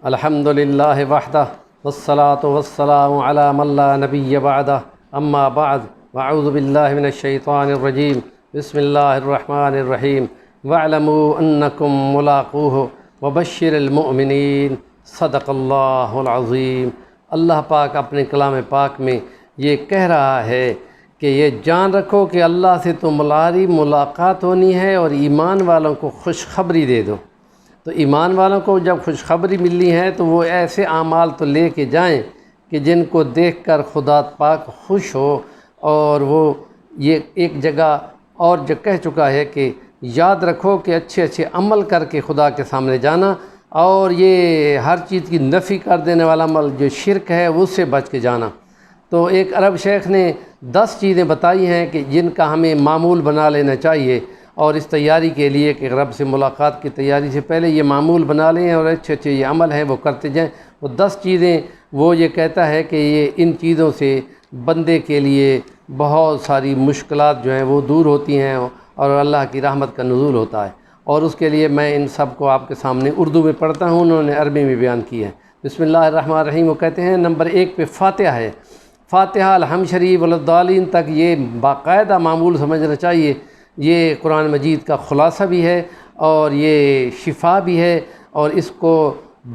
الحمد للہ وحدہ والصلاة والسلام علی من لا نبی بعدہ اما بعد واعوذ باللہ من الشیطان الرجیم بسم اللہ الرحمن الرحیم واعلموا انکم ملاقوہ وبشر المؤمنین صدق اللہ العظیم۔ اللہ پاک اپنے کلام پاک میں یہ کہہ رہا ہے کہ یہ جان رکھو کہ اللہ سے تمہاری ملاقات ہونی ہے اور ایمان والوں کو خوشخبری دے دو۔ تو ایمان والوں کو جب خوشخبری ملنی ہے تو وہ ایسے اعمال تو لے کے جائیں کہ جن کو دیکھ کر خدا پاک خوش ہو۔ اور وہ یہ ایک جگہ اور جو کہہ چکا ہے کہ یاد رکھو کہ اچھے اچھے عمل کر کے خدا کے سامنے جانا، اور یہ ہر چیز کی نفی کر دینے والا عمل جو شرک ہے اس سے بچ کے جانا۔ تو ایک عرب شیخ نے 10 چیزیں بتائی ہیں کہ جن کا ہمیں معمول بنا لینا چاہیے، اور اس تیاری کے لیے کہ رب سے ملاقات کی تیاری سے پہلے یہ معمول بنا لیں اور اچھے اچھے یہ عمل ہیں وہ کرتے جائیں۔ وہ 10 چیزیں وہ یہ کہتا ہے کہ یہ ان چیزوں سے بندے کے لیے بہت ساری مشکلات جو ہیں وہ دور ہوتی ہیں اور اللہ کی رحمت کا نزول ہوتا ہے۔ اور اس کے لیے میں ان سب کو آپ کے سامنے اردو میں پڑھتا ہوں، انہوں نے عربی میں بیان کی ہے۔ بسم اللہ الرحمن الرحیم۔ وہ کہتے ہیں نمبر 1 پہ فاتحہ ہے۔ فاتحہ الحمد شریف والضالین تک یہ باقاعدہ معمول سمجھنا چاہیے۔ یہ قرآن مجید کا خلاصہ بھی ہے اور یہ شفا بھی ہے، اور اس کو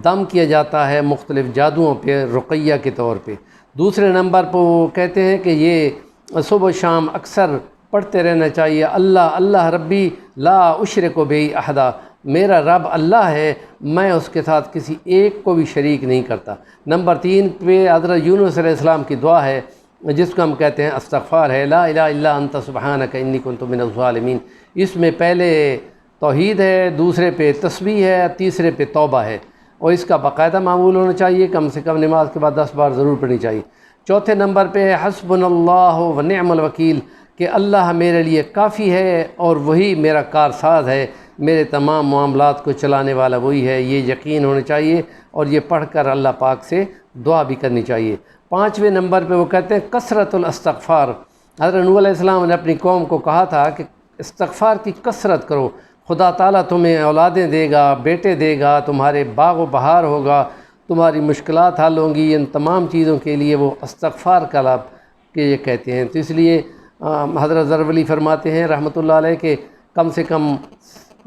دم کیا جاتا ہے مختلف جادوؤں پہ رقیہ کے طور پہ۔ دوسرے نمبر پہ وہ کہتے ہیں کہ یہ صبح و شام اکثر پڑھتے رہنا چاہیے۔ اللہ اللہ ربی لا اشرک بہ احدا، میرا رب اللہ ہے، میں اس کے ساتھ کسی ایک کو بھی شریک نہیں کرتا۔ نمبر 3 پہ حضرت یونس علیہ السلام کی دعا ہے جس کو ہم کہتے ہیں استغفار ہے، لا الہ الا انت سبحانک انی کنت من الظالمین۔ اس میں پہلے توحید ہے، دوسرے پہ تسبیح ہے، تیسرے پہ توبہ ہے، اور اس کا باقاعدہ معمول ہونا چاہیے، کم سے کم نماز کے بعد 10 بار ضرور پڑھنی چاہیے۔ چوتھے نمبر پہ ہے حسبنا اللہ ونعم الوکیل، کہ اللہ میرے لیے کافی ہے اور وہی میرا کارساز ہے، میرے تمام معاملات کو چلانے والا وہی ہے، یہ یقین ہونا چاہیے، اور یہ پڑھ کر اللہ پاک سے دعا بھی کرنی چاہیے۔ 5ویں نمبر پہ وہ کہتے ہیں کثرت الاستغفار۔ حضرت نوح علیہ السلام نے اپنی قوم کو کہا تھا کہ استغفار کی کثرت کرو، خدا تعالیٰ تمہیں اولادیں دے گا، بیٹے دے گا، تمہارے باغ و بہار ہوگا، تمہاری مشکلات حل ہوں گی۔ ان تمام چیزوں کے لیے وہ استغفار کا لفظ کہ یہ کہتے ہیں۔ تو اس لیے حضرت زرولی فرماتے ہیں رحمۃ اللہ علیہ کہ کم سے کم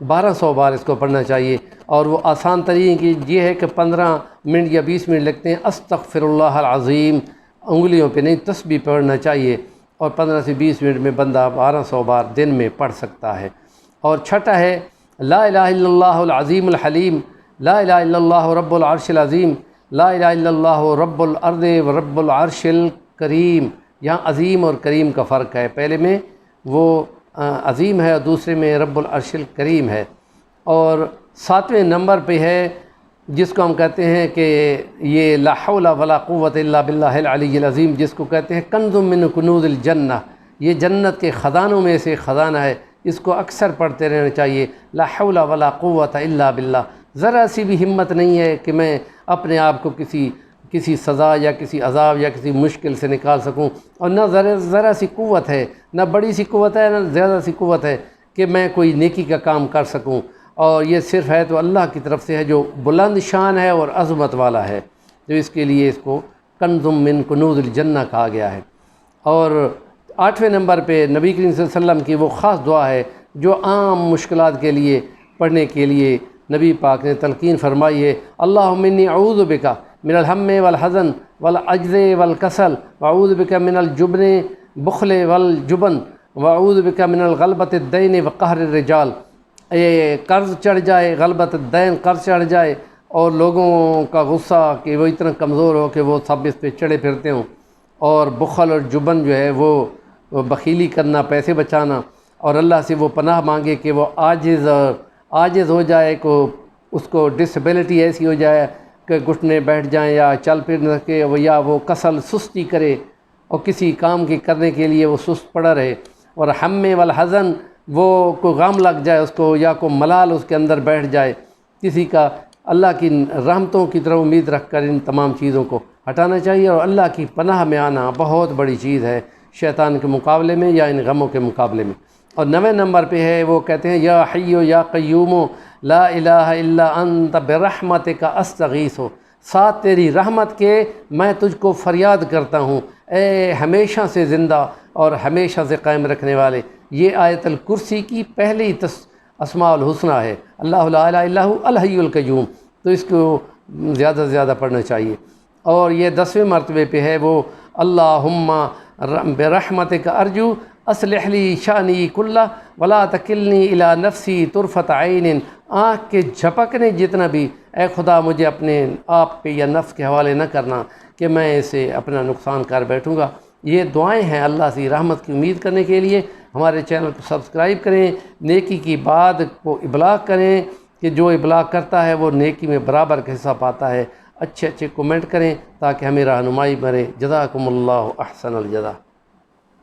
1200 بار اس کو پڑھنا چاہیے، اور وہ آسان طریقے کی یہ ہے کہ 15 منٹ یا 20 منٹ لگتے ہیں۔ استغفر اللہ العظیم انگلیوں پہ نہیں، تسبیح پڑھنا چاہیے، اور 15 سے 20 منٹ میں بندہ 1200 بار دن میں پڑھ سکتا ہے۔ اور چھٹا ہے لا الہ الا اللہ العظیم الحلیم، لا الہ الا اللہ رب العرش العظیم، لا الہ الا اللہ رب الارض و رب العرش الکریم۔ یہاں عظیم اور کریم کا فرق ہے، پہلے میں وہ عظیم ہے اور دوسرے میں رب العرش الکریم ہے۔ اور 7ویں نمبر پہ ہے جس کو ہم کہتے ہیں کہ یہ لا حول ولا قوت الا باللہ العلی العظیم، جس کو کہتے ہیں کنز من کنوز الجنہ، یہ جنت کے خزانوں میں سے خزانہ ہے، اس کو اکثر پڑھتے رہنا چاہیے۔ لا حول ولا قوت الا باللہ، ذرا سی بھی ہمت نہیں ہے کہ میں اپنے آپ کو کسی سزا یا کسی عذاب یا کسی مشکل سے نکال سکوں، اور نہ ذرا سی قوت ہے، نہ بڑی سی قوت ہے، نہ زیادہ سی قوت ہے کہ میں کوئی نیکی کا کام کر سکوں، اور یہ صرف ہے تو اللہ کی طرف سے ہے جو بلند شان ہے اور عظمت والا ہے، جو اس کے لیے اس کو کنز من کنوز الجنہ کہا گیا ہے۔ اور 8ویں نمبر پہ نبی کریم صلی اللہ علیہ وسلم کی وہ خاص دعا ہے جو عام مشکلات کے لیے پڑھنے کے لیے نبی پاک نے تلقین فرمائی ہے، اللہم انی اعوذ بک من الہم والحزن والعجز والکسل واعوذ بک من الجبن بخل والجبن واعوذ بک من الغلبۃ الدین وقہر الرجال۔ قرض چڑھ جائے، غلبۃ الدین قرض چڑھ جائے، اور لوگوں کا غصہ کہ وہ اتنا کمزور ہو کہ وہ سب اس پہ چڑھے پھرتے ہوں، اور بخل اور جبن جو ہے وہ بخیلی کرنا، پیسے بچانا، اور اللہ سے وہ پناہ مانگے کہ وہ عاجز ہو جائے، اس کو ڈسیبلٹی ایسی ہو جائے کہ گھٹنے بیٹھ جائیں یا چل پھر نہ سکے، یا وہ کسل سستی کرے اور کسی کام کی کرنے کے لیے وہ سست پڑا رہے، اور ہم والحزن وہ کوئی غم لگ جائے اس کو، یا کوئی ملال اس کے اندر بیٹھ جائے کسی کا۔ اللہ کی رحمتوں کی طرف امید رکھ کر ان تمام چیزوں کو ہٹانا چاہیے، اور اللہ کی پناہ میں آنا بہت بڑی چیز ہے شیطان کے مقابلے میں یا ان غموں کے مقابلے میں۔ اور 9ویں نمبر پہ ہے وہ کہتے ہیں یا حیو یا قیوم لا الہ الا انت برحمتک استغیث، ساتھ تیری رحمت کے میں تجھ کو فریاد کرتا ہوں، اے ہمیشہ سے زندہ اور ہمیشہ سے قائم رکھنے والے۔ یہ آیت الکرسی کی پہلی اسماء الحسنہ ہے، اللہ لا الہ الا ھو الحی القیوم، تو اس کو زیادہ سے زیادہ پڑھنا چاہیے۔ اور یہ 10ویں مرتبے پہ ہے وہ اللہم برحمتک ارجو اصلح لی شانی کلہ ولا تکلنی الی نفسی طرفۃ عین، آنکھ کے جھپکنے جتنا بھی اے خدا مجھے اپنے آپ پہ یا نفس کے حوالے نہ کرنا کہ میں اسے اپنا نقصان کر بیٹھوں گا۔ یہ دعائیں ہیں اللہ سے رحمت کی امید کرنے کے لیے۔ ہمارے چینل کو سبسکرائب کریں، نیکی کی بات کو ابلاغ کریں کہ جو ابلاغ کرتا ہے وہ نیکی میں برابر کا حصہ پاتا ہے۔ اچھے کمنٹ کریں تاکہ ہمیں رہنمائی بنے۔ جزاکم اللہ احسن الجزا۔